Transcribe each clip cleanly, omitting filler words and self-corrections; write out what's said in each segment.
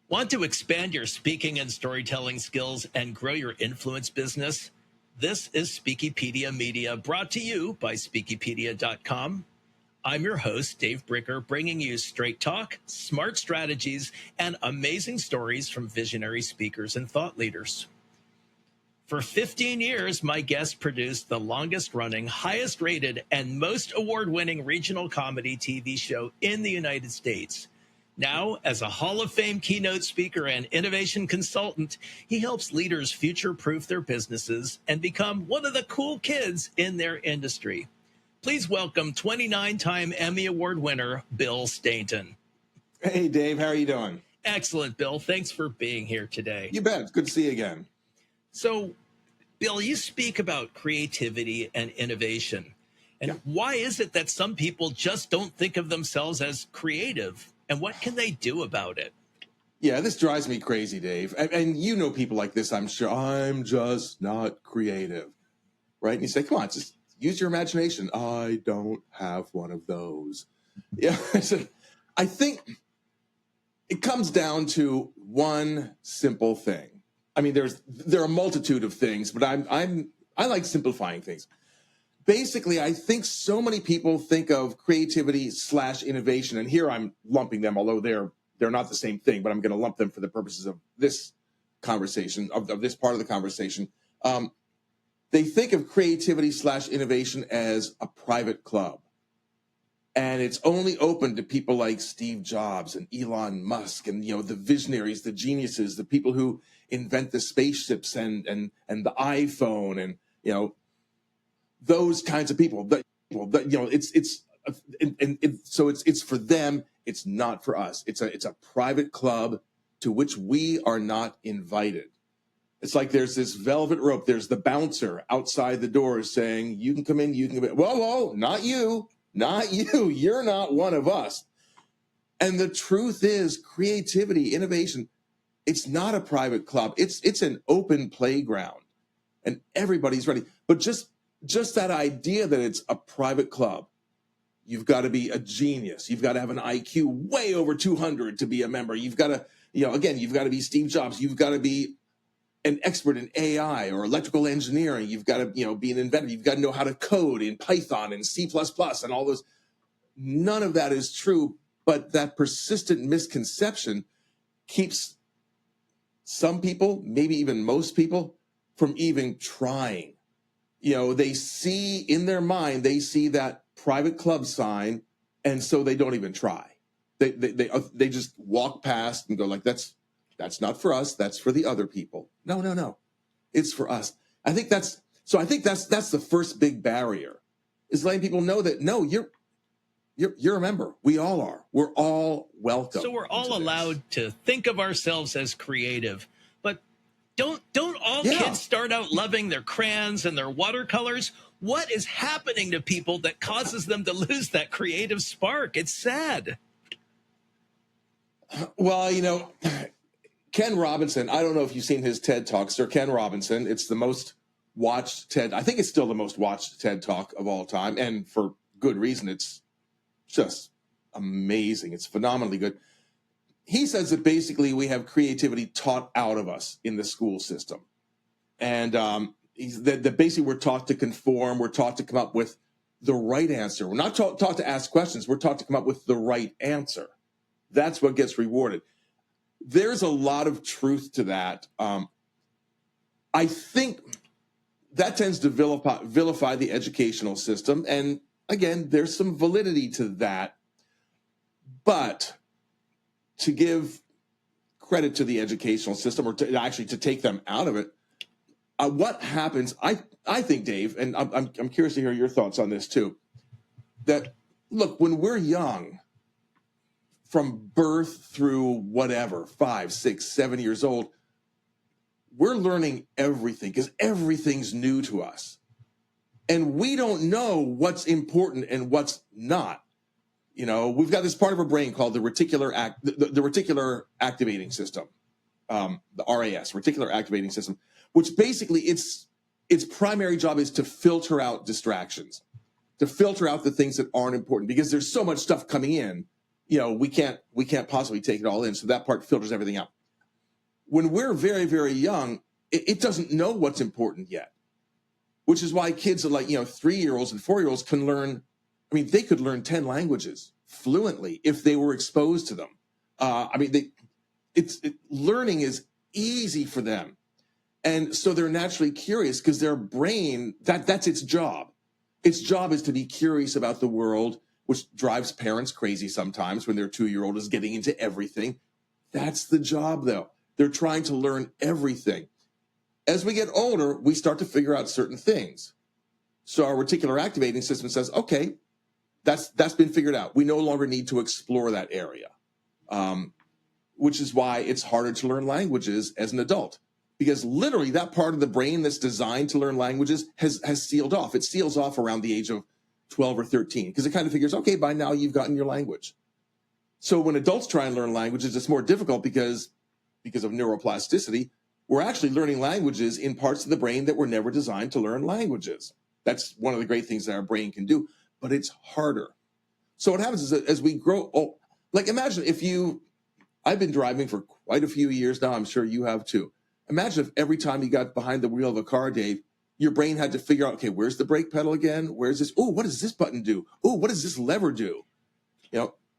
Want to expand your speaking and storytelling skills and grow your influence business? This is Speakipedia Media, brought to you by Speakipedia.com. I'm your host, Dave Bricker, bringing you straight talk, smart strategies, and amazing stories from visionary speakers and thought leaders. For 15 years, my guest produced the longest running, highest rated, and most award winning regional comedy TV show in the United States. Now, as a Hall of Fame keynote speaker and innovation consultant, he helps leaders future-proof their businesses and become one of the cool kids in their industry. Please welcome 29-time Emmy Award winner, Bill Stainton. Hey, Dave. How are you doing? Excellent, Bill. Thanks for being here today. You bet. It's good to see you again. So, Bill, you speak about creativity and innovation. And why is it that some people just don't think of themselves as creative? And what can they do about it? Yeah, this drives me crazy, Dave. And you know people like this, I'm sure. I'm just not creative, right? And you say, come on, just use your imagination. I don't have one of those. Yeah, I think it comes down to one simple thing. I mean, there are a multitude of things, but I like simplifying things. Basically, I think so many people think of creativity / innovation, and here I'm lumping them, although they're not the same thing, but I'm going to lump them for the purposes of this conversation, of this part of the conversation. They think of creativity / innovation as a private club, and it's only open to people like Steve Jobs and Elon Musk and, you know, the visionaries, the geniuses, the people who invent the spaceships and the iPhone and, you know, those kinds of people. So it's for them. It's not for us. It's a private club to which we are not invited. It's like there's this velvet rope. There's the bouncer outside the door saying, "You can come in. You can come in." Whoa, not you, not you. You're not one of us. And the truth is, creativity, innovation, it's not a private club. It's an open playground, and everybody's ready. But just that idea that it's a private club, you've got to be a genius. You've got to have an IQ way over 200 to be a member. You've got to, you've got to be Steve Jobs. You've got to be an expert in AI or electrical engineering. You've got to, be an inventor. You've got to know how to code in Python and C++ and all those. None of that is true, but that persistent misconception keeps some people, maybe even most people, from even trying. They see in their mind, they see that private club sign, and so they don't even try. They just walk past and go like, that's not for us. That's for the other people. No. It's for us. I think that's the first big barrier, is letting people know that, no, you're a member. We all are. We're all welcome. So we're all allowed to think of ourselves as creative. Don't all kids start out loving their crayons and their watercolors? What is happening to people that causes them to lose that creative spark? It's sad. Well, Ken Robinson, I don't know if you've seen his TED Talk, Sir Ken Robinson. It's the most watched TED. I think it's still the most watched TED Talk of all time. And for good reason. It's just amazing. It's phenomenally good. He says that basically we have creativity taught out of us in the school system. And that basically we're taught to conform. We're taught to come up with the right answer. We're not taught to ask questions. We're taught to come up with the right answer. That's what gets rewarded. There's a lot of truth to that. I think that tends to vilify the educational system. And again, there's some validity to that. But to give credit to the educational system, or to take them out of it, what happens, I think, Dave, and I'm curious to hear your thoughts on this too, that, look, when we're young, from birth through whatever, 5, 6, 7 years old, we're learning everything because everything's new to us. And we don't know what's important and what's not. We've got this part of our brain called the reticular activating system, the RAS, reticular activating system, which basically its primary job is to filter out distractions, to filter out the things that aren't important, because there's so much stuff coming in. We can't possibly take it all in. So that part filters everything out. when we're very, very young, it doesn't know what's important yet, which is why kids are like, 3-year-olds and 4-year-olds can learn. I mean, they could learn 10 languages fluently if they were exposed to them. Learning is easy for them. And so they're naturally curious because their brain, that's its job. Its job is to be curious about the world, which drives parents crazy sometimes when their 2-year-old is getting into everything. That's the job, though. They're trying to learn everything. As we get older, we start to figure out certain things. So our reticular activating system says, okay, that's been figured out. We no longer need to explore that area, which is why it's harder to learn languages as an adult. Because literally that part of the brain that's designed to learn languages has sealed off. It seals off around the age of 12 or 13 because it kind of figures, okay, by now you've gotten your language. So when adults try and learn languages, it's more difficult because of neuroplasticity. We're actually learning languages in parts of the brain that were never designed to learn languages. That's one of the great things that our brain can do, but it's harder. So what happens is that as we grow, imagine I've been driving for quite a few years now. I'm sure you have too. Imagine if every time you got behind the wheel of a car, Dave, your brain had to figure out, okay, where's the brake pedal again? Where's this? Oh, what does this button do? Oh, what does this lever do?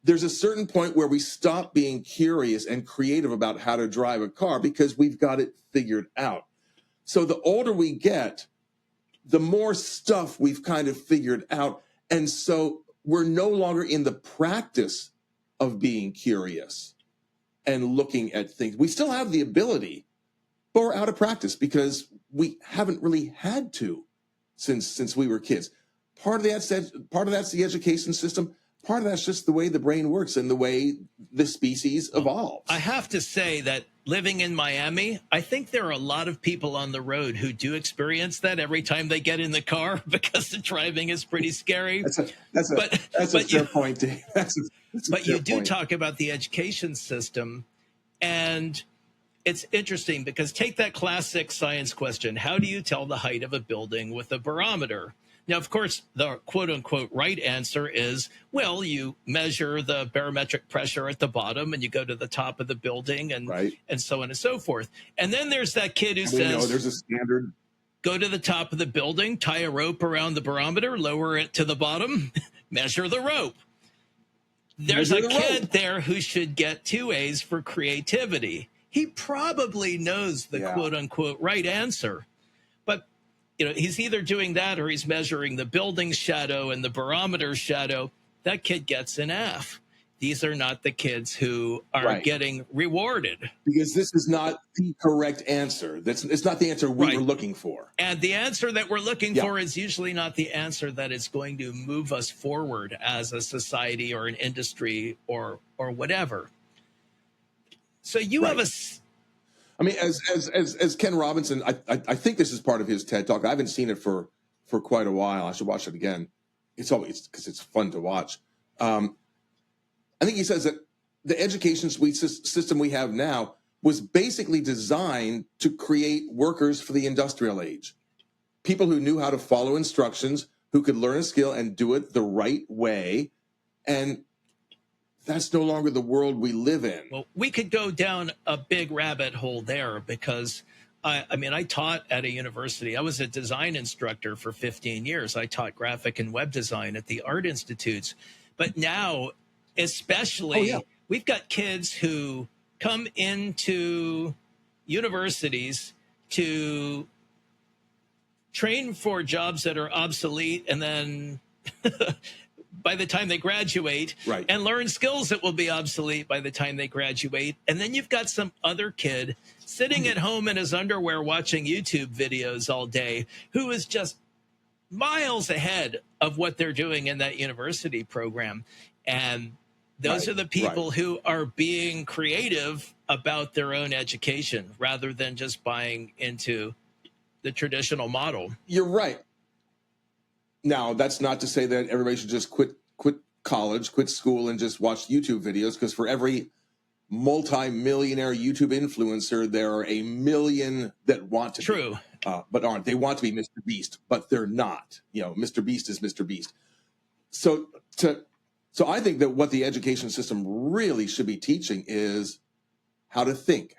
There's a certain point where we stop being curious and creative about how to drive a car because we've got it figured out. So the older we get, the more stuff we've kind of figured out. And so we're no longer in the practice of being curious and looking at things. We still have the ability, but we're out of practice because we haven't really had to since we were kids. Part of that's the education system. Part of that's just the way the brain works and the way the species evolves. I have to say that living in Miami, I think there are a lot of people on the road who do experience that every time they get in the car because the driving is pretty scary. That's a fair point, Dave. But you do talk about the education system, and it's interesting because take that classic science question. How do you tell the height of a building with a barometer? Now, of course, the quote unquote right answer is, well, you measure the barometric pressure at the bottom and you go to the top of the building and so on and so forth. And then there's that kid who says, there's a standard. Go to the top of the building, tie a rope around the barometer, lower it to the bottom, measure the rope. There's a kid there who should get 2 A's for creativity. He probably knows the quote unquote right answer. But he's either doing that or he's measuring the building's shadow and the barometer's shadow. That kid gets an F. These are not the kids who are getting rewarded. Because this is not the correct answer. It's not the answer we were looking for. And the answer that we're looking for is usually not the answer that is going to move us forward as a society or an industry or whatever. So you have a... I mean, as Ken Robinson, I think this is part of his TED Talk. I haven't seen it for quite a while. I should watch it again. It's always because it's fun to watch. I think he says that the education system we have now was basically designed to create workers for the industrial age. People who knew how to follow instructions, who could learn a skill and do it the right way. And that's no longer the world we live in. Well, we could go down a big rabbit hole there because, I taught at a university. I was a design instructor for 15 years. I taught graphic and web design at the Art Institutes. But now, especially, we've got kids who come into universities to train for jobs that are obsolete and then... by the time they graduate and learn skills that will be obsolete by the time they graduate. And then you've got some other kid sitting at home in his underwear watching YouTube videos all day who is just miles ahead of what they're doing in that university program. And those are the people who are being creative about their own education rather than just buying into the traditional model. You're right. Now, that's not to say that everybody should just quit college, quit school, and just watch YouTube videos, because for every multi-millionaire YouTube influencer, there are a million that want to be, but aren't. They want to be Mr. Beast, but they're not. Mr. Beast is Mr. Beast. So I think that what the education system really should be teaching is how to think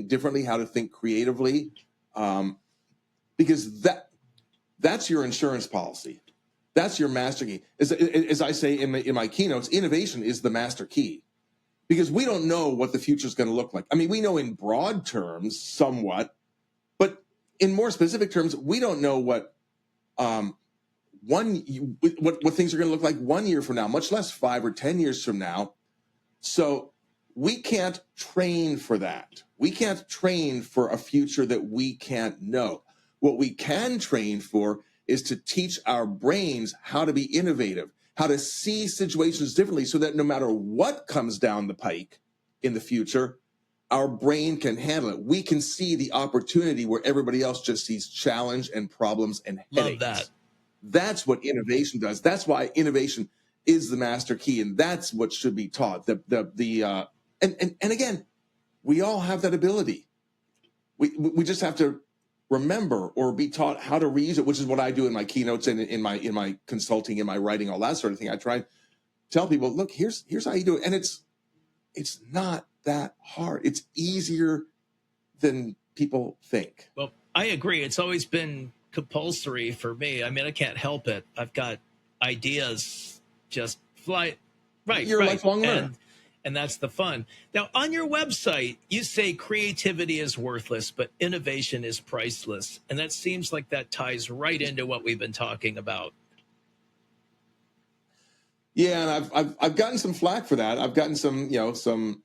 differently, how to think creatively, because that's your insurance policy. That's your master key. As I say in my keynotes, innovation is the master key, because we don't know what the future is going to look like. I mean, we know in broad terms somewhat, but in more specific terms, we don't know what things are going to look like 1 year from now, much less 5 or 10 years from now. So we can't train for that. We can't train for a future that we can't know. What we can train for is to teach our brains how to be innovative, how to see situations differently, so that no matter what comes down the pike in the future, our brain can handle it. We can see the opportunity where everybody else just sees challenge and problems and headaches. Love that. That's what innovation does. That's why innovation is the master key, and that's what should be taught. And again, we all have that ability. We just have to remember or be taught how to reuse it, which is what I do in my keynotes and in my consulting, in my writing, all that sort of thing. I try and tell people, look, here's how you do it, and it's not that hard. It's easier than people think. Well, I agree. It's always been compulsory for me. I mean, I can't help it. I've got ideas just fly. Right. You're right. a lifelong learner. And that's the fun. Now, on your website, you say creativity is worthless, but innovation is priceless. And that seems like that ties right into what we've been talking about. Yeah, and I've gotten some flack for that. I've gotten some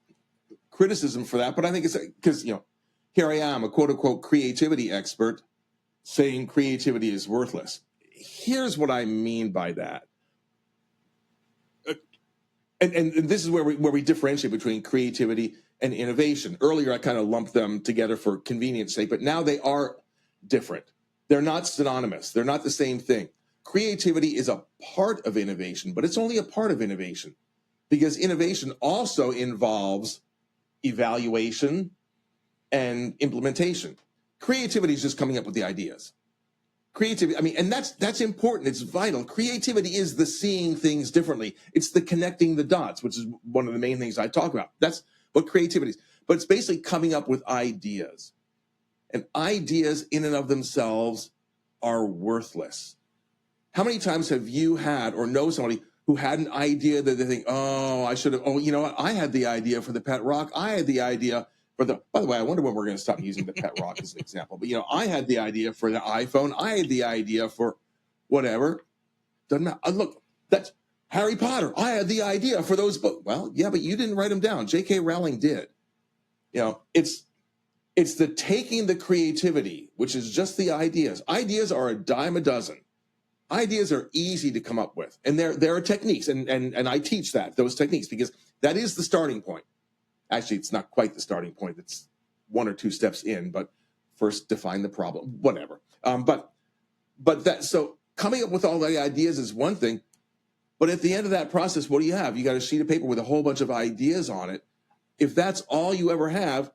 criticism for that, but I think it's because here I am, a quote unquote creativity expert, saying creativity is worthless. Here's what I mean by that. And this is where we differentiate between creativity and innovation. Earlier, I kind of lumped them together for convenience sake, but now they are different. They're not synonymous. They're not the same thing. Creativity is a part of innovation, but it's only a part of innovation, because innovation also involves evaluation and implementation. Creativity is just coming up with the ideas. Creativity, I mean, and that's important. It's vital. Creativity is the seeing things differently. It's the connecting the dots, which is one of the main things I talk about. That's what creativity is. But it's basically coming up with ideas. And ideas in and of themselves are worthless. How many times have you had or know somebody who had an idea that they think, you know what? I had the idea for the pet rock. I had the idea for by the way, I wonder when we're going to stop using the pet rock as an example. But, I had the idea for the iPhone. I had the idea for whatever. Doesn't matter. Look, that's Harry Potter. I had the idea for those books. Well, yeah, but you didn't write them down. J.K. Rowling did. It's the taking the creativity, which is just the ideas. Ideas are a dime a dozen. Ideas are easy to come up with. And there are techniques. And I teach those techniques, because that is the starting point. Actually, it's not quite the starting point. It's 1 or 2 steps in, but first define the problem, whatever. So coming up with all the ideas is one thing, but at the end of that process, what do you have? You got a sheet of paper with a whole bunch of ideas on it. If that's all you ever have,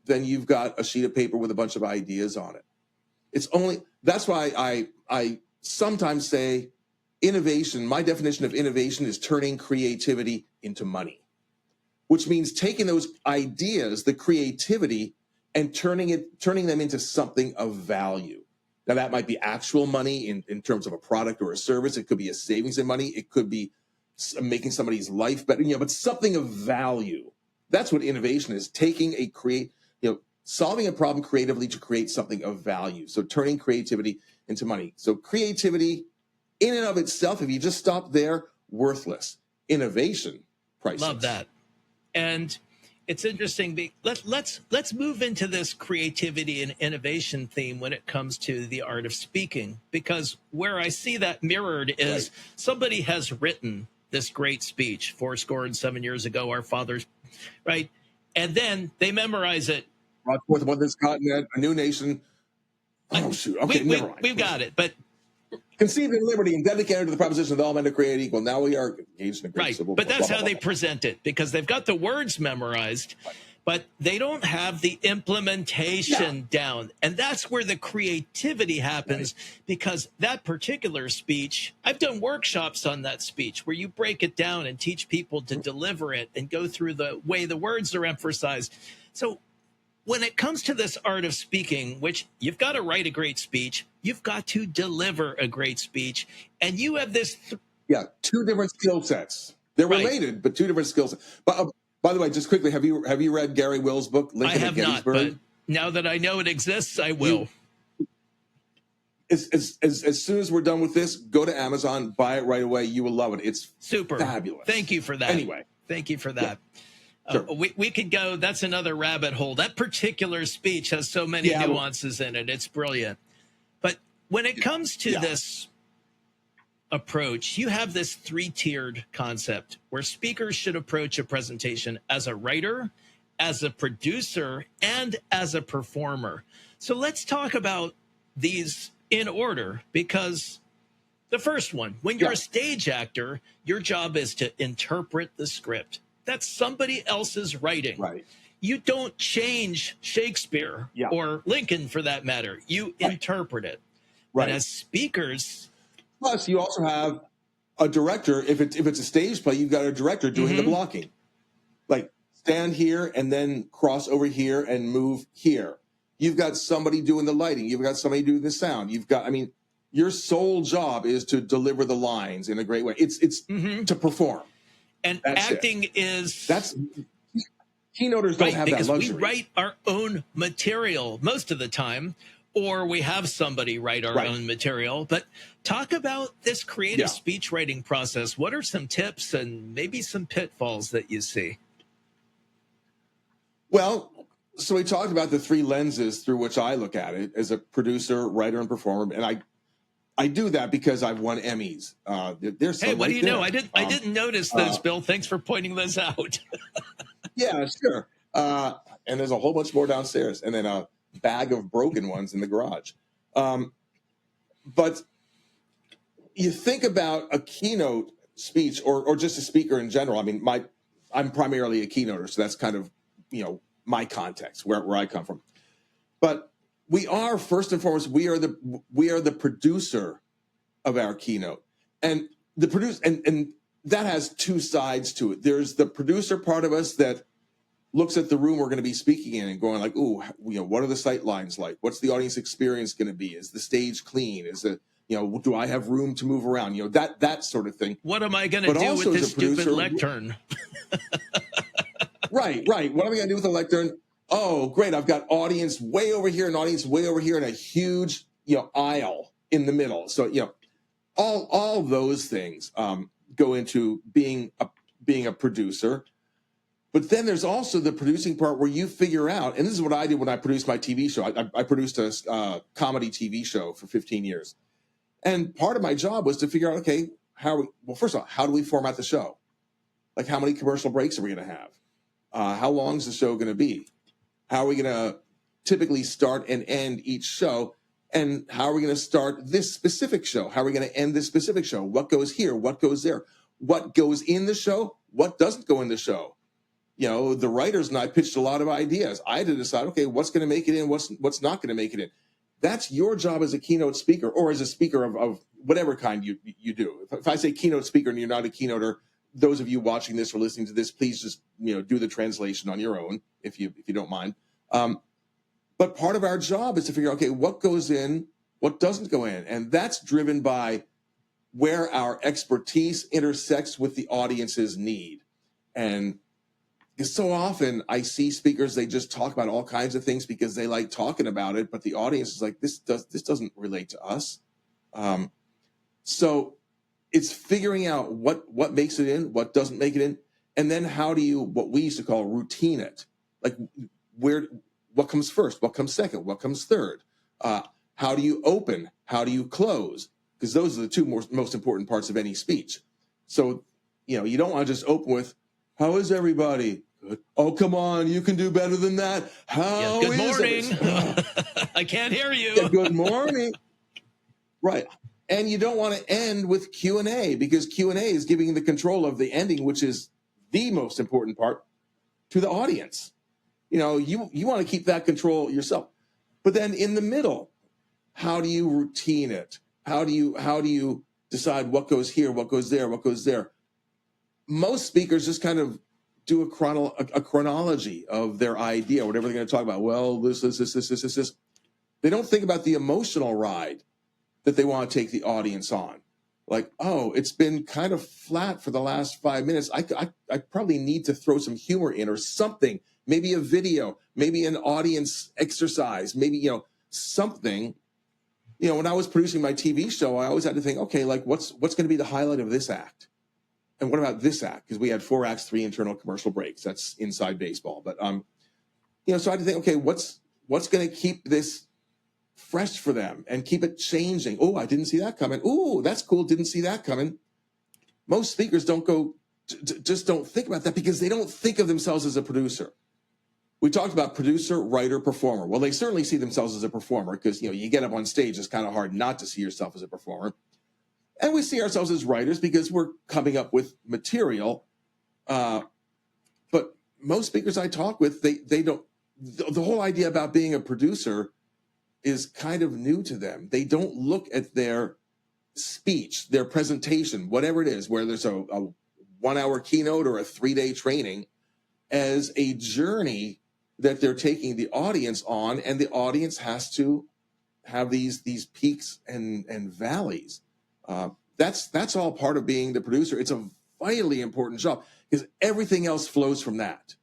then you've got a sheet of paper with a bunch of ideas on it. That's why I sometimes say innovation, my definition of innovation is turning creativity into money, which means taking those ideas, the creativity, and turning them into something of value. Now, that might be actual money in terms of a product or a service. It could be a savings in money. It could be making somebody's life better, but something of value. That's what innovation is, solving a problem creatively to create something of value. So turning creativity into money. So creativity in and of itself, if you just stop there, worthless. Innovation, priceless. Love that. And it's interesting. Let's move into this creativity and innovation theme when it comes to the art of speaking, because where I see that mirrored is somebody has written this great speech 7 years ago, our fathers, right? And then they memorize it. Brought forth upon this continent a new nation. Oh, shoot. Okay, never mind. We've got it. But conceived in liberty and dedicated to the proposition that all men are created equal. Now we are engaged in a great civil war. But that's how they present it, because they've got the words memorized. but they don't have the implementation down. And that's where the creativity happens, because that particular speech, I've done workshops on that speech where you break it down and teach people to deliver it and go through the way the words are emphasized. So when it comes to this art of speaking, which you've got to write a great speech, you've got to deliver a great speech, and you have this. Two different skill sets. They're related, but two different skill sets. But by the way, just quickly, have you read Gary Will's book, Lincoln I at have not, Gettysburg? but now that I know it exists, I will. As soon as we're done with this, go to Amazon, buy it right away. You will love it. It's super fabulous. Thank you for that. Anyway, thank you for that. Sure. We could go. That's another rabbit hole. That particular speech has so many nuances in it. It's brilliant. But when it comes to this approach, you have this 3-tiered concept where speakers should approach a presentation as a writer, as a producer, and as a performer. So let's talk about these in order, because the first one, when you're a stage actor, your job is to interpret the script. That's somebody else's writing. Right. You don't change Shakespeare or Lincoln, for that matter. You interpret it. Right. And as speakers, plus you also have a director. If it's a stage play, you've got a director doing the blocking. Like, stand here and then cross over here and move here. You've got somebody doing the lighting. You've got somebody doing the sound. Your sole job is to deliver the lines in a great way. It's to perform. And acting is... Keynoters don't have that luxury. Because we write our own material most of the time, or we have somebody write our own material. But talk about this creative speech writing process. What are some tips and maybe some pitfalls that you see? Well, so we talked about the 3 lenses through which I look at it as a producer, writer, and performer. And I do that because I've won Emmys. There's hey, what do you know? I didn't notice those, Bill. Thanks for pointing those out. Yeah, sure. And there's a whole bunch more downstairs, and then a bag of broken ones in the garage. But you think about a keynote speech, or just a speaker in general. I mean, I'm primarily a keynoter, so that's kind of my context where I come from. But we are, first and foremost, we are the producer of our keynote, and the produce and that has 2 sides to it. There's the producer part of us that looks at the room we're going to be speaking in and going like, ooh, what are the sight lines like? What's the audience experience going to be? Is the stage clean? Is it, do I have room to move around? That sort of thing. What am I going to do with this stupid lectern? Right. What am I going to do with the lectern? Oh, great. I've got audience way over here, an audience way over here, and a huge, aisle in the middle. So, all those things go into being a producer. But then there's also the producing part where you figure out, and this is what I did when I produced my TV show. I produced a comedy TV show for 15 years. And part of my job was to figure out, okay, first of all, how do we format the show? Like, how many commercial breaks are we going to have? How long is the show going to be? How are we going to typically start and end each show? And how are we going to start this specific show? How are we going to end this specific show? What goes here? What goes there? What goes in the show? What doesn't go in the show? The writers and I pitched a lot of ideas. I had to decide, okay, what's going to make it in? What's not going to make it in? That's your job as a keynote speaker, or as a speaker of whatever kind you do. If I say keynote speaker and you're not a keynoter, those of you watching this or listening to this, please just do the translation on your own if you don't mind. But part of our job is to figure out, okay, what goes in, what doesn't go in, and that's driven by where our expertise intersects with the audience's need. And so often I see speakers, they just talk about all kinds of things because they like talking about it, but the audience is like, this doesn't relate to us. So it's figuring out what makes it in, what doesn't make it in, and then how do you, what we used to call, routine it. Like, what comes first, what comes second, what comes third? How do you open? How do you close? Because those are the 2 most important parts of any speech. So, you don't want to just open with, how is everybody? Good. Oh, come on, you can do better than that. Good morning. I can't hear you. Yeah, good morning. Right. And you don't want to end with Q&A, because Q&A is giving the control of the ending, which is the most important part, to the audience. You want to keep that control yourself. But then in the middle, how do you routine it? How do you decide what goes here, what goes there, what goes there? Most speakers just kind of do a chronology of their idea, whatever they're going to talk about. Well, this. They don't think about the emotional ride that they want to take the audience on. Like, oh, it's been kind of flat for the last 5 minutes. I probably need to throw some humor in or something, maybe a video, maybe an audience exercise, maybe, something. When I was producing my TV show, I always had to think, okay, like what's going to be the highlight of this act? And what about this act? Because we had 4 acts, 3 internal commercial breaks. That's inside baseball. But, so I had to think, okay, what's going to keep this fresh for them and keep it changing? Oh, I didn't see that coming. Oh, that's cool. Didn't see that coming. Most speakers just don't think about that because they don't think of themselves as a producer. We talked about producer, writer, performer. Well, they certainly see themselves as a performer because, you get up on stage, it's kind of hard not to see yourself as a performer. And we see ourselves as writers because we're coming up with material. But most speakers I talk with, they don't, the whole idea about being a producer is kind of new to them. They don't look at their speech, their presentation, whatever it is, whether it's a 1-hour keynote or a 3-day training, as a journey that they're taking the audience on, and the audience has to have these peaks and valleys. That's all part of being the producer. It's a vitally important job because everything else flows from that.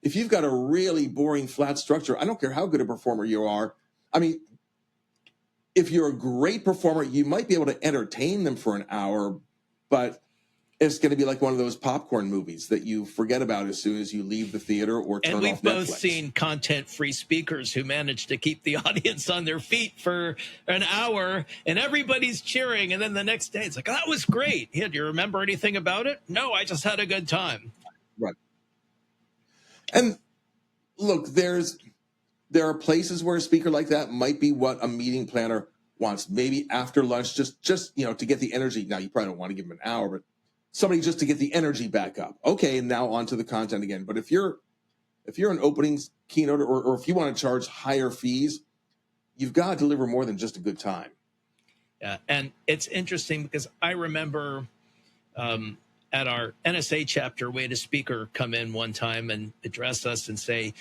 If you've got a really boring, flat structure, I don't care how good a performer you are. I mean, if you're a great performer, you might be able to entertain them for an hour, but it's going to be like one of those popcorn movies that you forget about as soon as you leave the theater or turn off Netflix. And we've both seen content-free speakers who manage to keep the audience on their feet for an hour, and everybody's cheering, and then the next day it's like, oh, that was great. Yeah, do you remember anything about it? No, I just had a good time. Right. And look, there are places where a speaker like that might be what a meeting planner wants. Maybe after lunch, just to get the energy. Now, you probably don't want to give them an hour, but somebody just to get the energy back up. Okay, and now on to the content again. But if you're an opening keynote or if you want to charge higher fees, you've got to deliver more than just a good time. Yeah, and it's interesting because I remember at our NSA chapter, we had a speaker come in one time and address us and say,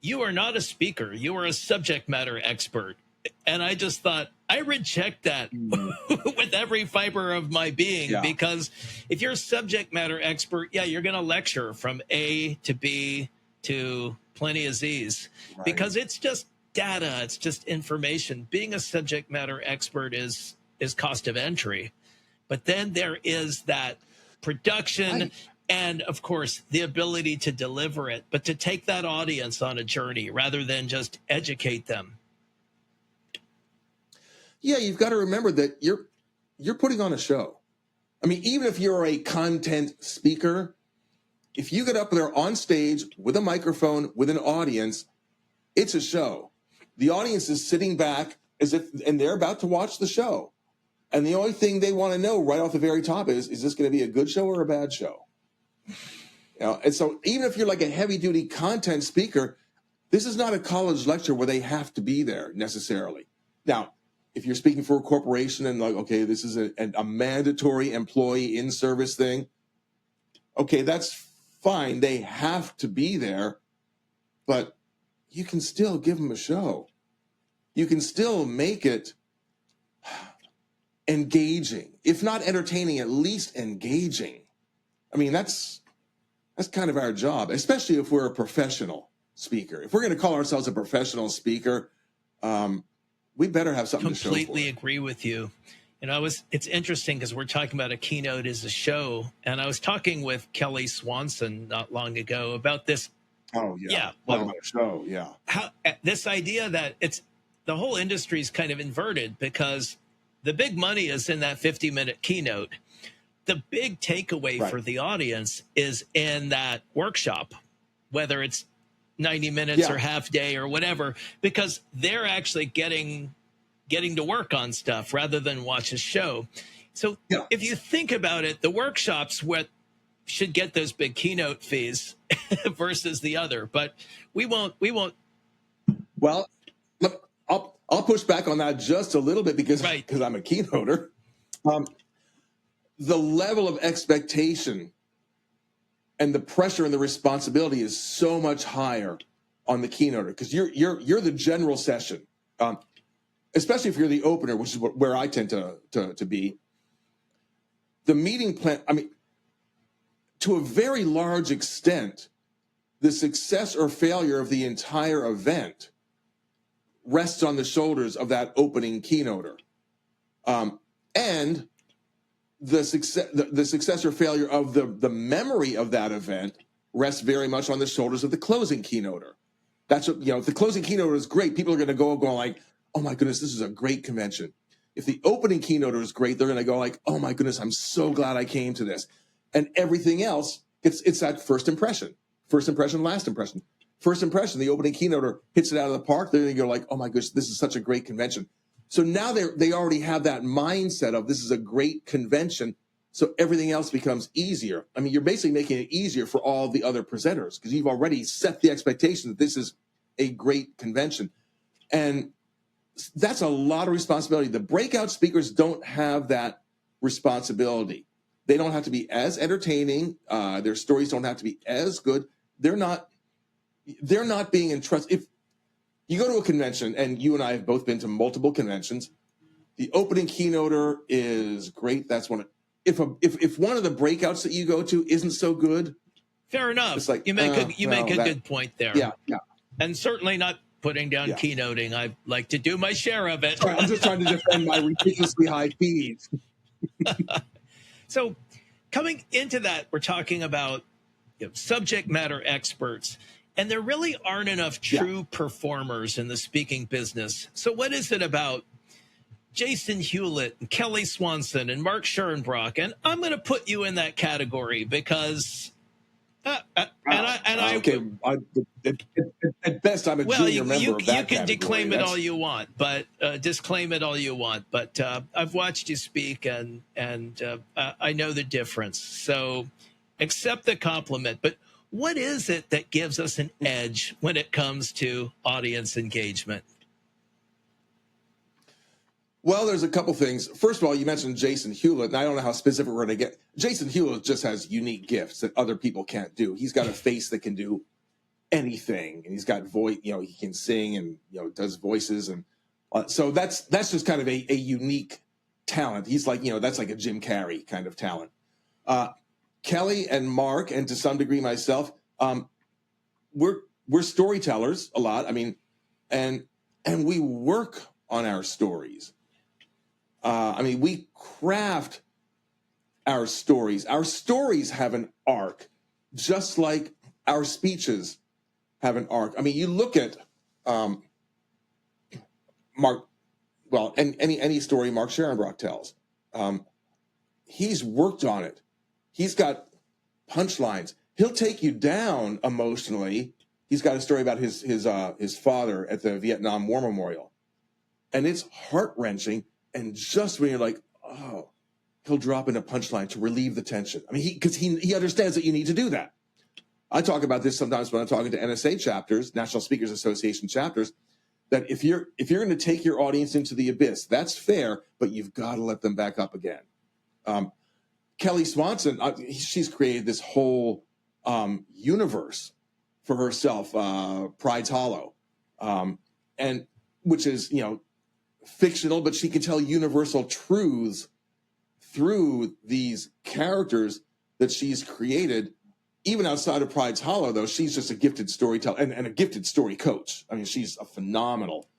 "You are not a speaker. You are a subject matter expert." And I just thought, I reject that with every fiber of my being, because if you're a subject matter expert, you're going to lecture from A to B to plenty of Z's, because it's just data. It's just information. Being a subject matter expert is cost of entry. But then there is that production and, of course, the ability to deliver it, but to take that audience on a journey rather than just educate them. Yeah, you've got to remember that you're putting on a show. I mean, even if you're a content speaker, if you get up there on stage with a microphone, with an audience, it's a show. The audience is sitting back and they're about to watch the show. And the only thing they want to know right off the very top is this going to be a good show or a bad show? And so even if you're like a heavy duty content speaker, this is not a college lecture where they have to be there necessarily. Now, if you're speaking for a corporation and like, okay, this is a mandatory employee in-service thing, okay, that's fine. They have to be there, but you can still give them a show. You can still make it engaging, if not entertaining, at least engaging. I mean, that's kind of our job, especially if we're a professional speaker. If we're going to call ourselves a professional speaker, we better have something to show for it. Completely agree with you. It's interesting because we're talking about a keynote as a show, and I was talking with Kelly Swanson not long ago about this. Oh yeah, well, about a show, yeah. How this idea that the whole industry is kind of inverted because the big money is in that 50-minute keynote. The big takeaway for the audience is in that workshop, whether it's 90 minutes or half day or whatever, because they're actually getting to work on stuff rather than watch a show. So if you think about it, the workshops, what should get those big keynote fees versus the other. But we won't. Well, look, I'll push back on that just a little bit because Right. I'm a keynoter. The level of expectation and the pressure and the responsibility is so much higher on the keynoter because you're the general session, especially if you're the opener, which is where I tend to be. The meeting plan, I mean, to a very large extent, the success or failure of the entire event rests on the shoulders of that opening keynoter. And the success or failure of the memory of that event rests very much on the shoulders of the closing keynoter. That's what, if the closing keynoter is great, people are going to go like, oh my goodness, this is a great convention. If the opening keynoter is great, they're going to go like, oh my goodness, I'm so glad I came to this. And everything else, it's that first impression, last impression. First impression, the opening keynoter hits it out of the park. They're going to go like, oh my goodness, this is such a great convention. So now they already have that mindset of this is a great convention. So everything else becomes easier. I mean, you're basically making it easier for all the other presenters because you've already set the expectation that this is a great convention. And that's a lot of responsibility. The breakout speakers don't have that responsibility. They don't have to be as entertaining. Their stories don't have to be as good. They're not being entrusted. If you go to a convention, and you and I have both been to multiple conventions, the opening keynoter is great. That's one. If one of the breakouts that you go to isn't so good, fair enough. It's like you make a good point there. Yeah. And certainly not putting down keynoting. I like to do my share of it. Sorry, I'm just trying to defend my ridiculously high fees. So coming into that, we're talking about subject matter experts, and there really aren't enough true performers in the speaking business. So what is it about Jason Hewlett and Kelly Swanson and Mark Scherenbrock? And I'm going to put you in that category because at best, I'm a junior member of that you can category. declaim it all you want, but disclaim it all you want. But I've watched you speak, and I know the difference. So accept the compliment. But what is it that gives us an edge when it comes to audience engagement? Well, there's a couple things. First of all, you mentioned Jason Hewlett, and I don't know how specific we're going to get. Jason Hewlett just has unique gifts that other people can't do. He's got a face that can do anything, and he's got voice. He can sing and does voices, and so that's just kind of a unique talent. He's like that's like a Jim Carrey kind of talent. Kelly and Mark, and to some degree myself, we're storytellers a lot. I mean, and we work on our stories. We craft our stories. Our stories have an arc, just like our speeches have an arc. I mean, you look at Mark, well, and any story Mark Scherenbrock tells, he's worked on it. He's got punchlines. He'll take you down emotionally. He's got a story about his father at the Vietnam War Memorial, and it's heart-wrenching. And just when you're like, oh, he'll drop in a punchline to relieve the tension. I mean, because he understands that you need to do that. I talk about this sometimes when I'm talking to NSA chapters, National Speakers Association chapters, that if you're going to take your audience into the abyss, that's fair, but you've got to let them back up again. Kelly Swanson, she's created this whole universe for herself, Pride's Hollow, and which is fictional, but she can tell universal truths through these characters that she's created. Even outside of Pride's Hollow, though, she's just a gifted storyteller and a gifted story coach. I mean, she's a phenomenal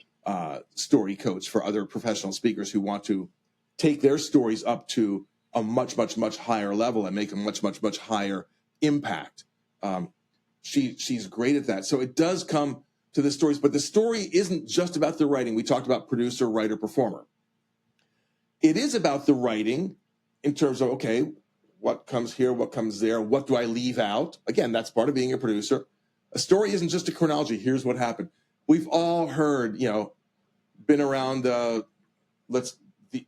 story coach for other professional speakers who want to take their stories up to a much, much, much higher level and make a much, much, much higher impact. She's great at that. So it does come to the stories, but the story isn't just about the writing. We talked about producer, writer, performer. It is about the writing in terms of, okay, what comes here, what comes there, what do I leave out? Again, that's part of being a producer. A story isn't just a chronology. Here's what happened. We've all heard, been around the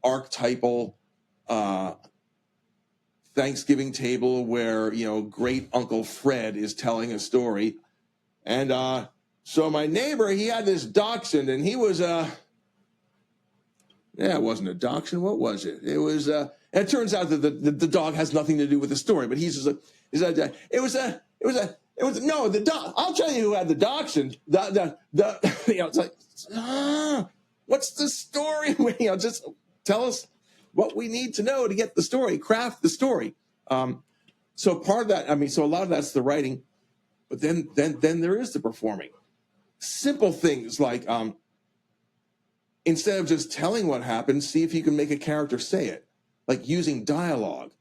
archetypal Thanksgiving table where, great Uncle Fred is telling a story. And so my neighbor, he had this dachshund, and he was it wasn't a dachshund. What was it? It was and it turns out that the dog has nothing to do with the story, but he's just no, the dog. I'll tell you who had the dachshund. It's like, what's the story? Just tell us what we need to know to get the story, craft the story. So part of that, so a lot of that's the writing, but then there is the performing. Simple things like instead of just telling what happened, see if you can make a character say it, like using dialogue.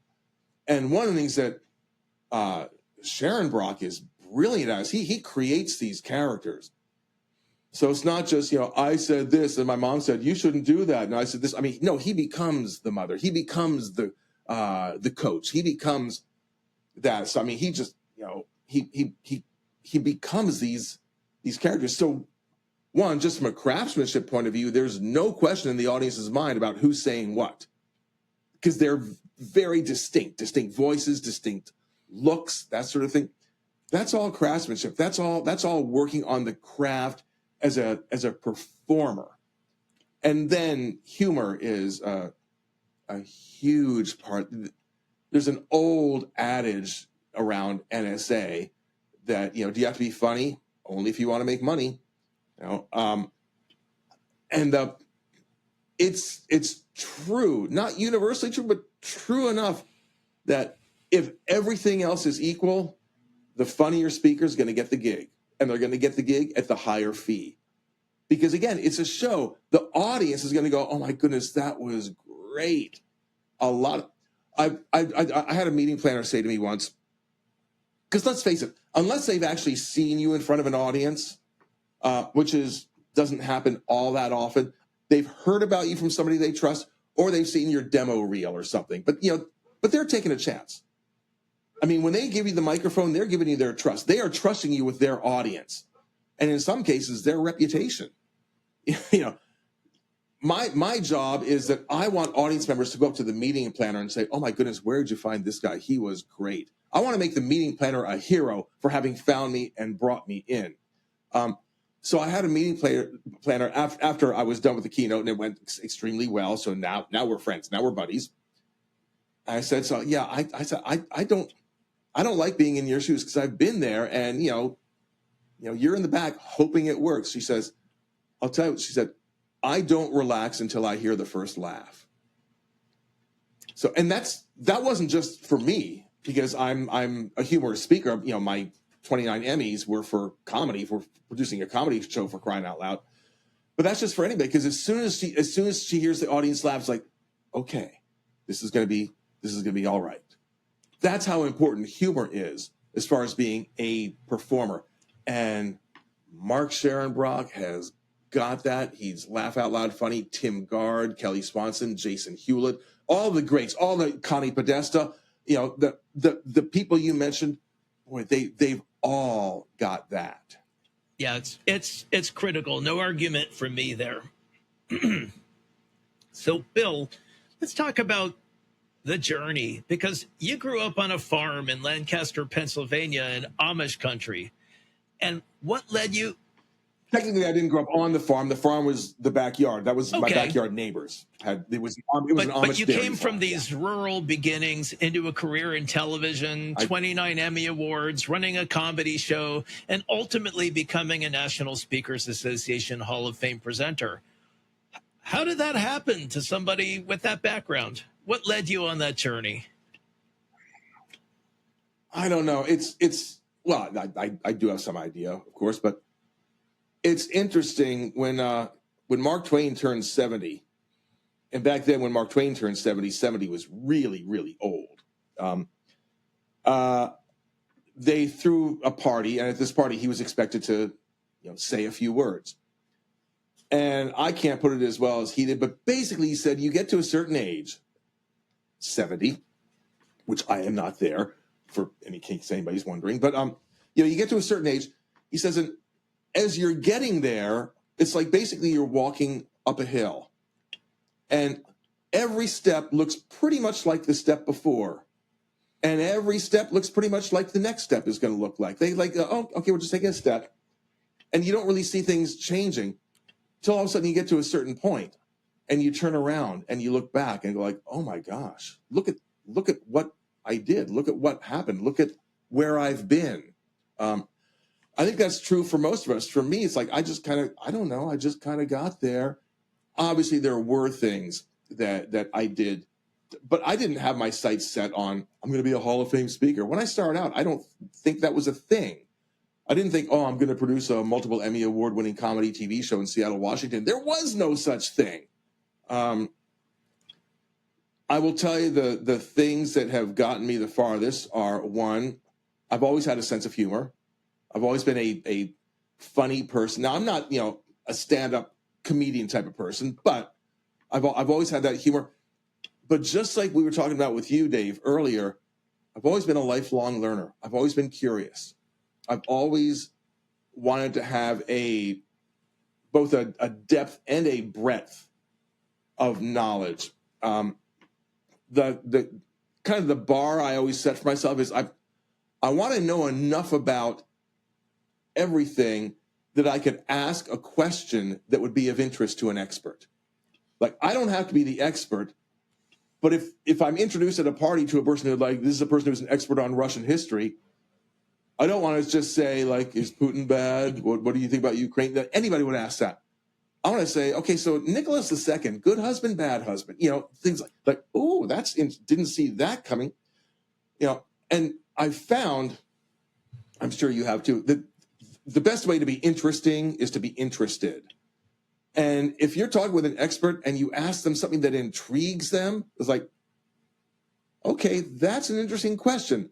And one of the things that Sharon Brock is brilliant at is he creates these characters. So it's not just, I said this and my mom said, you shouldn't do that. And I said this. No, he becomes the mother. He becomes the coach. He becomes that. So, he just, he becomes these characters. So one, just from a craftsmanship point of view, there's no question in the audience's mind about who's saying what, because they're very distinct voices, distinct looks, that sort of thing. That's all craftsmanship. That's all working on the craft as a performer. And then humor is a huge part. There's an old adage around NSA that, do you have to be funny? Only if you want to make money. It's true, not universally true, but true enough that if everything else is equal, the funnier speaker is going to get the gig, and they're going to get the gig at the higher fee. Because again, it's a show. The audience is going to go, oh my goodness, that was great. I had a meeting planner say to me once, because let's face it, unless they've actually seen you in front of an audience, which doesn't happen all that often, they've heard about you from somebody they trust, or they've seen your demo reel or something. But they're taking a chance. When they give you the microphone, they're giving you their trust. They are trusting you with their audience, and in some cases, their reputation. My job is that I want audience members to go up to the meeting planner and say, "Oh my goodness, where did you find this guy? He was great." I want to make the meeting planner a hero for having found me and brought me in. So I had a meeting planner after I was done with the keynote, and it went extremely well. So now we're friends. Now we're buddies. I said, so yeah, I said, I don't like being in your shoes because I've been there, and you're in the back hoping it works. She says, I'll tell you, she said, I don't relax until I hear the first laugh. So, and that wasn't just for me, because I'm a humorous speaker. My 29 Emmys were for comedy, for producing a comedy show, for crying out loud. But that's just for anybody, because as soon as she hears the audience laugh, it's like, okay, this is gonna be all right. That's how important humor is as far as being a performer. And Mark Sharon Brock has got that. He's laugh out loud funny. Tim Gard, Kelly Swanson, Jason Hewlett, all the greats, all the Connie Podesta, the people you mentioned, boy, they've all got that. Yeah, it's critical. No argument from me there. So, Bill, let's talk about the journey, because you grew up on a farm in Lancaster, Pennsylvania, in Amish country. And what led you? Technically, I didn't grow up on the farm. The farm was the backyard. That was my backyard neighbors. It was an Amish. But you came from farm, these rural beginnings into a career in television, 29 Emmy Awards, running a comedy show, and ultimately becoming a National Speakers Association Hall of Fame presenter. How did that happen to somebody with that background? What led you on that journey? I don't know. Well, I do have some idea, of course, but it's interesting when Mark Twain turned 70, and back then when Mark Twain turned 70 was really, really old. They threw a party, and at this party he was expected to, say a few words. And I can't put it as well as he did, but basically he said, you get to a certain age, 70, which I am not there, for any case anybody's wondering, but you get to a certain age, he says, and as you're getting there, it's like basically you're walking up a hill, and every step looks pretty much like the step before, And every step looks pretty much like the next step is going to look like. They oh, okay, we're just taking a step. And you don't really see things changing till all of a sudden you get to a certain point and you turn around and you look back and go like, oh my gosh, look at what I did. Look at what happened. Look at where I've been. I think that's true for most of us. For me, it's like, I just kind of got there. Obviously, there were things that I did, but I didn't have my sights set on, I'm going to be a Hall of Fame speaker. When I started out, I don't think that was a thing. I didn't think, oh, I'm going to produce a multiple Emmy award-winning comedy TV show in Seattle, Washington. There was no such thing. I will tell you the things that have gotten me the farthest are, one, I've always had a sense of humor. I've always been a funny person. Now, I'm not, a stand-up comedian type of person, but I've always had that humor. But just like we were talking about with you, Dave, earlier, I've always been a lifelong learner. I've always been curious. I've always wanted to have both a depth and a breadth of knowledge. The kind of the bar I always set for myself is I want to know enough about everything that I could ask a question that would be of interest to an expert. Like, I don't have to be the expert, but if I'm introduced at a party to a person who, like, this is a person who's an expert on Russian history, I don't want to just say, like, is Putin bad? What do you think about Ukraine? That anybody would ask that. I want to say, okay, so Nicholas II, good husband, bad husband, things like, oh, didn't see that coming, and I found, I'm sure you have too, that the best way to be interesting is to be interested. And if you're talking with an expert and you ask them something that intrigues them, it's like, okay, that's an interesting question.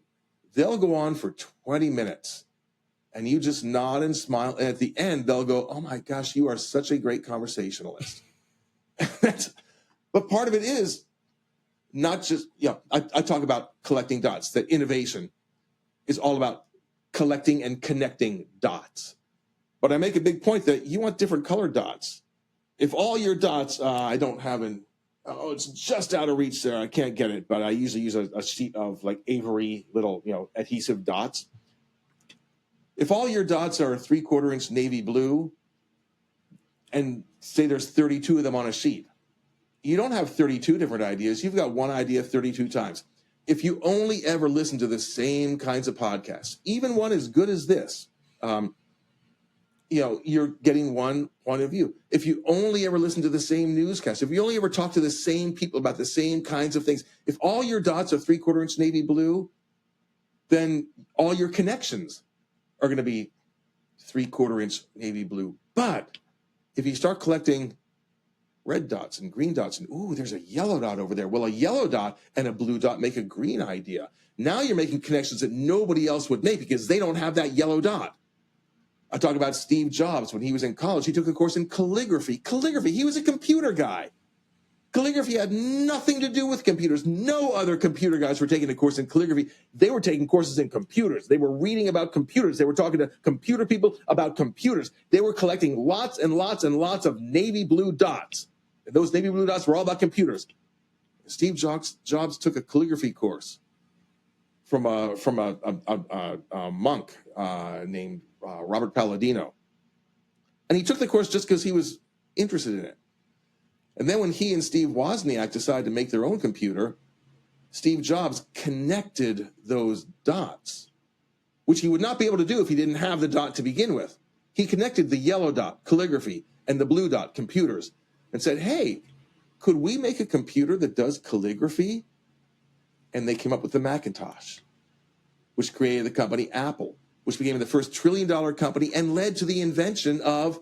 They'll go on for 20 minutes and you just nod and smile. And at the end, they'll go, oh my gosh, you are such a great conversationalist. But part of it is not just, I talk about collecting dots, that innovation is all about collecting and connecting dots. But I make a big point that you want different colored dots. If all your dots, I don't have it's just out of reach there, I can't get it, but I usually use a sheet of like Avery little, adhesive dots. If all your dots are 3/4 inch navy blue, and say there's 32 of them on a sheet, you don't have 32 different ideas. You've got one idea 32 times. If you only ever listen to the same kinds of podcasts, even one as good as this, you're getting one point of view. If you only ever listen to the same newscast, if you only ever talk to the same people about the same kinds of things, if all your dots are 3/4 inch navy blue, then all your connections are going to be 3/4 inch navy blue. But if you start collecting red dots and green dots, and ooh, there's a yellow dot over there. Well, a yellow dot and a blue dot make a green idea. Now you're making connections that nobody else would make because they don't have that yellow dot. I talk about Steve Jobs. When he was in college, he took a course in calligraphy. He was a computer guy. Calligraphy had nothing to do with computers. No other computer guys were taking a course in calligraphy. They were taking courses in computers. They were reading about computers. They were talking to computer people about computers. They were collecting lots and lots and lots of navy blue dots. And those navy blue dots were all about computers. Steve Jobs took a calligraphy course from a monk named Robert Palladino. And he took the course just because he was interested in it. And then when he and Steve Wozniak decided to make their own computer, Steve Jobs connected those dots, which he would not be able to do if he didn't have the dot to begin with. He connected the yellow dot, calligraphy, and the blue dot, computers, and said, hey, could we make a computer that does calligraphy? And they came up with the Macintosh, which created the company Apple, which became the first $1 trillion company and led to the invention of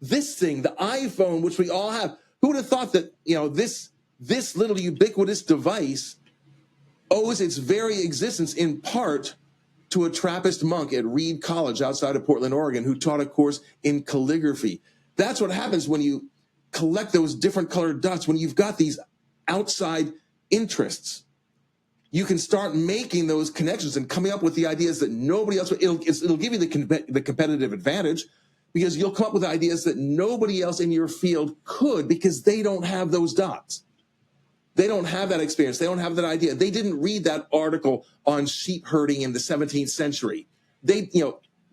this thing, the iPhone, which we all have. Who would have thought that, this little ubiquitous device owes its very existence in part to a Trappist monk at Reed College outside of Portland, Oregon, who taught a course in calligraphy. That's what happens when you collect those different colored dots, when you've got these outside interests. You can start making those connections and coming up with the ideas that nobody else will. It'll give you the competitive advantage, because you'll come up with ideas that nobody else in your field could, because they don't have those dots. They don't have that experience. They don't have that idea. They didn't read that article on sheep herding in the 17th century. They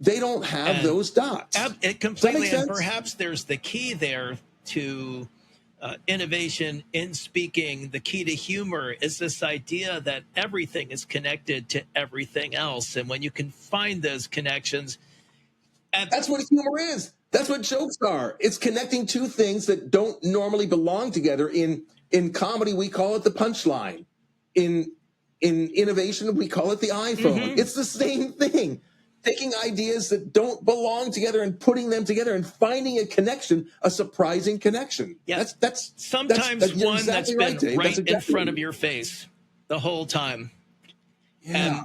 don't have those dots. It completely, and perhaps there's the key there to innovation in speaking. The key to humor is this idea that everything is connected to everything else. And when you can find those connections, that's what humor is. That's what jokes are. It's connecting two things that don't normally belong together. In comedy, we call it the punchline. In innovation, we call it the iPhone. It's the same thing. Taking ideas that don't belong together and putting them together and finding a connection, a surprising connection. Yeah, that's sometimes one exactly that's been right in front of your face the whole time. Yeah.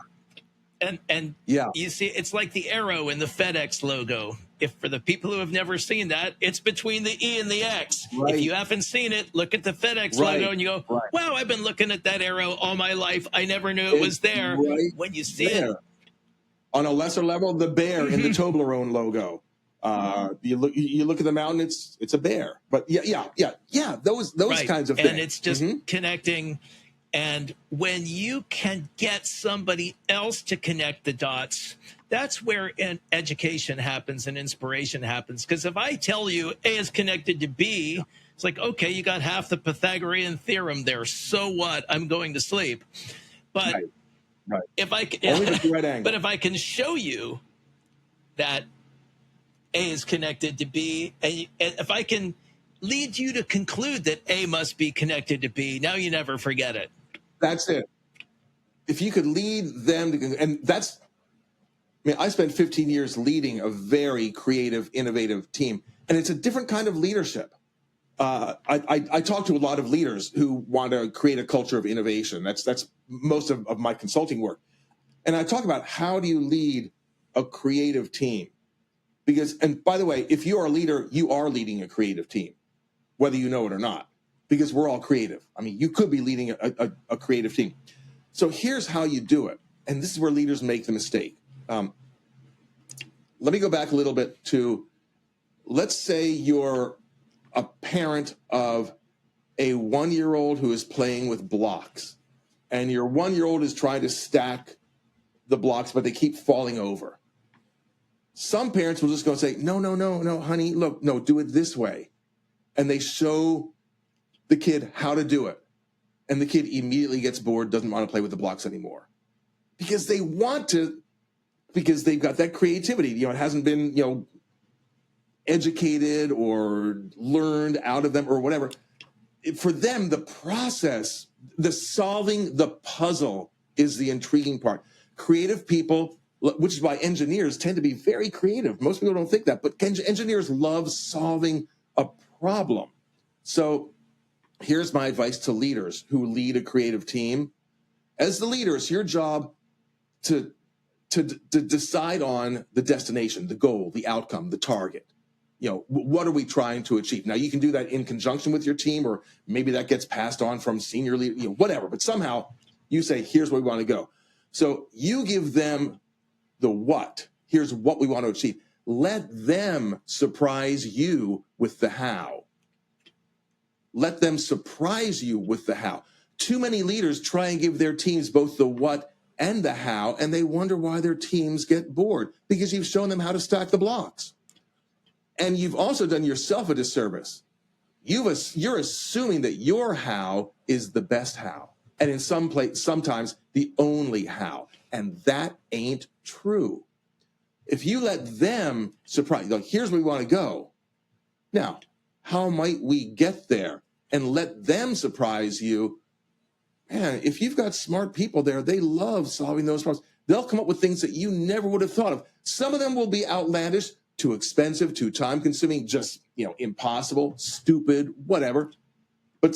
And you see, it's like the arrow in the FedEx logo. If for the people who have never seen that, it's between the E and the X. Right. If you haven't seen it, look at the FedEx logo and you go, wow, I've been looking at that arrow all my life. I never knew it was there. When you see it. On a lesser level, the bear in the Toblerone logo. You look at the mountain, it's a bear. But those kinds of things. And it's just connecting. And when you can get somebody else to connect the dots, that's where education happens and inspiration happens. Because if I tell you A is connected to B, it's like, okay, you got half the Pythagorean theorem there. So what? I'm going to sleep. But if I but if I can show you that A is connected to B, and if I can lead you to conclude that A must be connected to B, now you never forget it. That's it. If you could lead them to, and that's, I spent 15 years leading a very creative, innovative team, and it's a different kind of leadership. I talk to a lot of leaders who want to create a culture of innovation. That's most of my consulting work. And I talk about how do you lead a creative team? Because, and by the way, if you are a leader, you are leading a creative team, whether you know it or not, because we're all creative. I mean, you could be leading a creative team. So here's how you do it. And this is where leaders make the mistake. Let me go back a little bit to, let's say you're a parent of a 1-year-old who is playing with blocks, and your 1-year-old is trying to stack the blocks, but they keep falling over. Some parents will just go and say, no, honey, look, no, do it this way. And they show the kid how to do it. And the kid immediately gets bored, doesn't want to play with the blocks anymore. Because they want to, because they've got that creativity. It hasn't been, educated or learned out of them or whatever. For them, the process, the solving the puzzle is the intriguing part. Creative people, which is why engineers tend to be very creative. Most people don't think that, but engineers love solving a problem. So here's my advice to leaders who lead a creative team. As the leader, it's your job to decide on the destination, the goal, the outcome, the target. What are we trying to achieve? Now, you can do that in conjunction with your team, or maybe that gets passed on from senior leader, whatever. But somehow you say, here's where we want to go. So you give them the what. Here's what we want to achieve. Let them surprise you with the how. Let them surprise you with the how. Too many leaders try and give their teams both the what and the how, and they wonder why their teams get bored, because you've shown them how to stack the blocks. And you've also done yourself a disservice. You're assuming that your how is the best how, and in sometimes the only how, and that ain't true. If you let them surprise, like, here's where we want to go. Now, how might we get there? And let them surprise you. Man, if you've got smart people there, they love solving those problems. They'll come up with things that you never would have thought of. Some of them will be outlandish, too expensive, too time-consuming, just, impossible, stupid, whatever.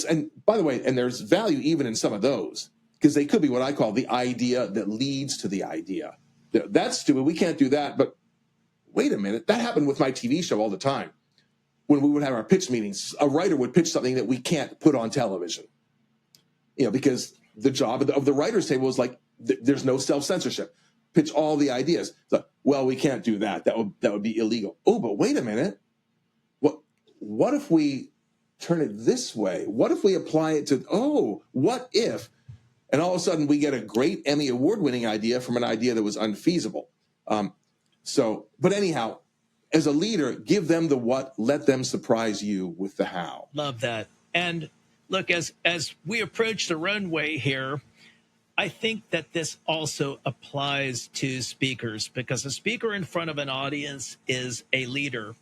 And by the way, and there's value even in some of those, because they could be what I call the idea that leads to the idea. That's stupid. We can't do that. But wait a minute. That happened with my TV show all the time. When we would have our pitch meetings, a writer would pitch something that we can't put on television. Because the job of the writer's table is like, there's no self-censorship. Pitch all the ideas. So, well, we can't do that. That would be illegal. Oh, but wait a minute. What if we turn it this way? What if we apply it to, what if? And all of a sudden we get a great Emmy award-winning idea from an idea that was unfeasible. But anyhow, as a leader, give them the what, let them surprise you with the how. Love that. And look, as we approach the runway here, I think that this also applies to speakers, because a speaker in front of an audience is a leader.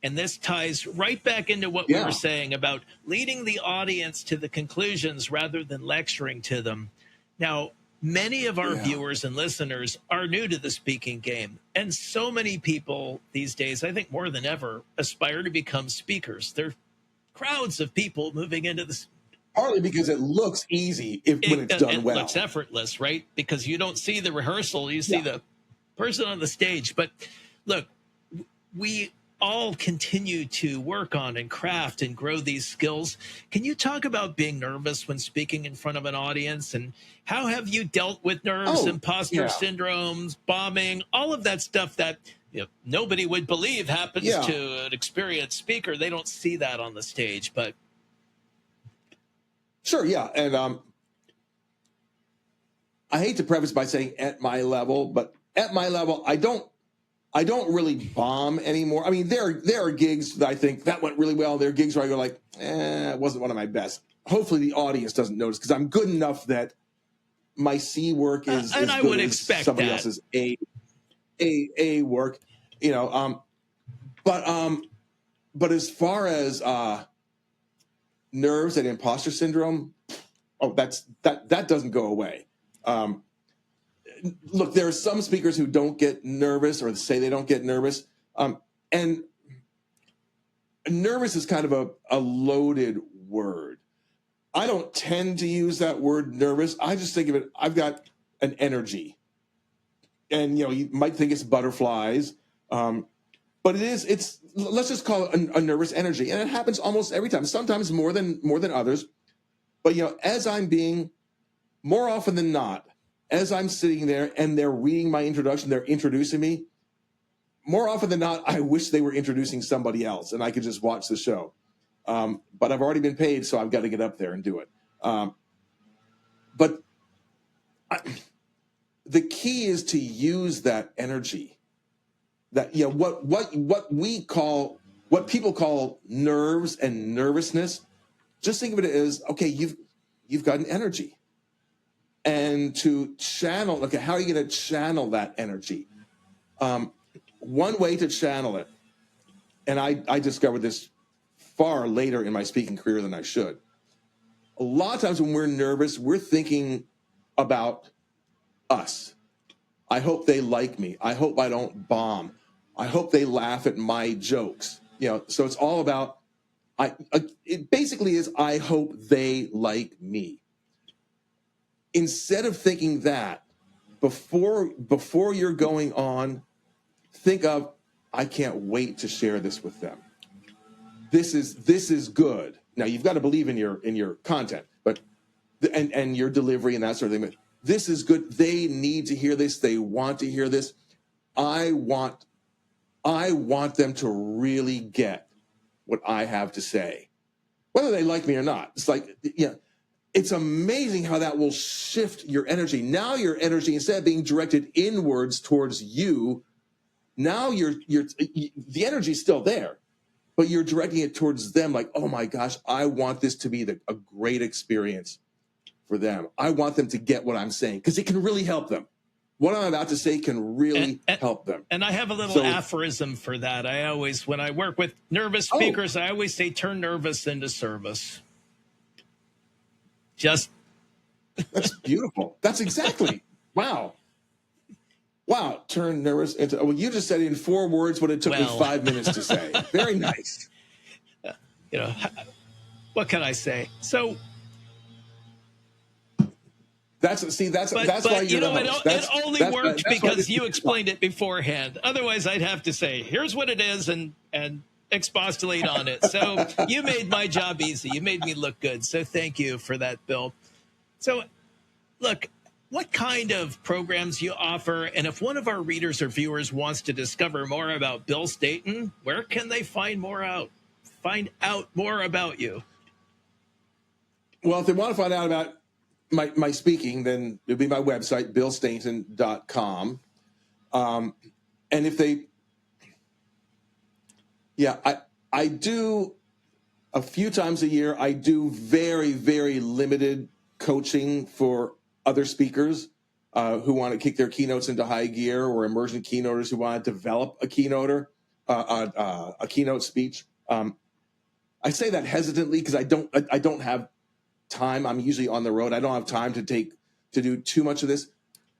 And this ties right back into what we were saying about leading the audience to the conclusions rather than lecturing to them. Now, many of our viewers and listeners are new to the speaking game. And so many people these days, I think more than ever, aspire to become speakers. There are crowds of people moving into this. Partly because it looks easy when it's done well. It looks effortless, right? Because you don't see the rehearsal, you see the person on the stage. But look, we all continue to work on and craft and grow these skills. Can you talk about being nervous when speaking in front of an audience, and how have you dealt with nerves, imposter syndromes, bombing, all of that stuff that nobody would believe happens to an experienced speaker? They don't see that on the stage, but sure, yeah. And I hate to preface by saying at my level, but at my level, I don't really bomb anymore. I mean, there are gigs that I think that went really well. There are gigs where I go like, it wasn't one of my best. Hopefully the audience doesn't notice, because I'm good enough that my C work is and as I good would as expect somebody that. else's A work, But as far as nerves and imposter syndrome, that doesn't go away. Look, there are some speakers who don't get nervous, or say they don't get nervous. And nervous is kind of a loaded word. I don't tend to use that word nervous. I just think of it, I've got an energy. And, you might think it's butterflies, but it's let's just call it a nervous energy. And it happens almost every time, sometimes more than others. But, as I'm being, more often than not, as I'm sitting there and they're reading my introduction, they're introducing me, more often than not, I wish they were introducing somebody else and I could just watch the show. But I've already been paid, so I've got to get up there and do it. The key is to use that energy, that what people call nerves and nervousness. Just think of it as, okay, you've got an energy. And to channel, okay, how are you going to channel that energy? One way to channel it, and I discovered this far later in my speaking career than I should. A lot of times when we're nervous, we're thinking about us. I hope they like me. I hope I don't bomb. I hope they laugh at my jokes. So it's all about, it basically is, I hope they like me. Instead of thinking that, before you're going on, think of, I can't wait to share this with them. This is good. Now you've got to believe in your content, but and your delivery and that sort of thing. But this is good. They need to hear this. They want to hear this. I want them to really get what I have to say, whether they like me or not. It's like, it's amazing how that will shift your energy. Now your energy, instead of being directed inwards towards you, now the energy's still there, but you're directing it towards them. Like, oh my gosh, I want this to be a great experience for them. I want them to get what I'm saying, because it can really help them. What I'm about to say can really help them. And I have a little aphorism for that. I always, when I work with nervous speakers, I always say, turn nervous into service. That's beautiful. That's exactly. Wow. Turn nervous into, well, you just said in 4 words what it took me 5 minutes to say. Very nice. What can I say? So that's why you're the host. It only worked because you explained it beforehand. Otherwise, I'd have to say, here's what it is, and expostulate on it. So you made my job easy. You made me look good. So thank you for that, Bill. So look, what kind of programs you offer, and if one of our readers or viewers wants to discover more about Bill Stainton, where can they find more out? find out more about you? Well, if they want to find out about my speaking, then it'll be my website, billstainton.com. And if they, I do a few times a year, I do very, very limited coaching for other speakers who want to kick their keynotes into high gear, or emergent keynoters who want to develop a keynote speech. I say that hesitantly because I don't have time. I'm usually on the road. I don't have time to do too much of this.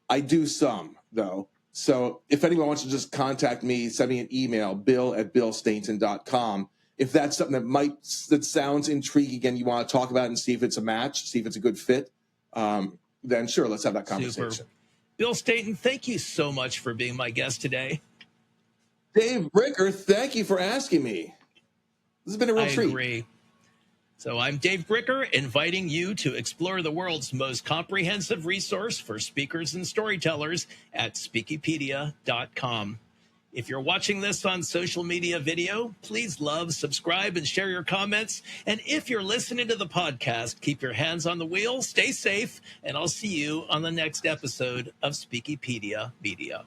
I do some, though. So if anyone wants to just contact me, send me an email, bill@billstainton.com. If that's something that sounds intriguing and you want to talk about it and see if it's a match, see if it's a good fit, then sure, let's have that conversation. Super. Bill Stainton, thank you so much for being my guest today. Dave Bricker, thank you for asking me. This has been a real treat. I agree. So I'm Dave Bricker, inviting you to explore the world's most comprehensive resource for speakers and storytellers at speakypedia.com. If you're watching this on social media video, please love, subscribe, and share your comments. And if you're listening to the podcast, keep your hands on the wheel, stay safe, and I'll see you on the next episode of Speakypedia Media.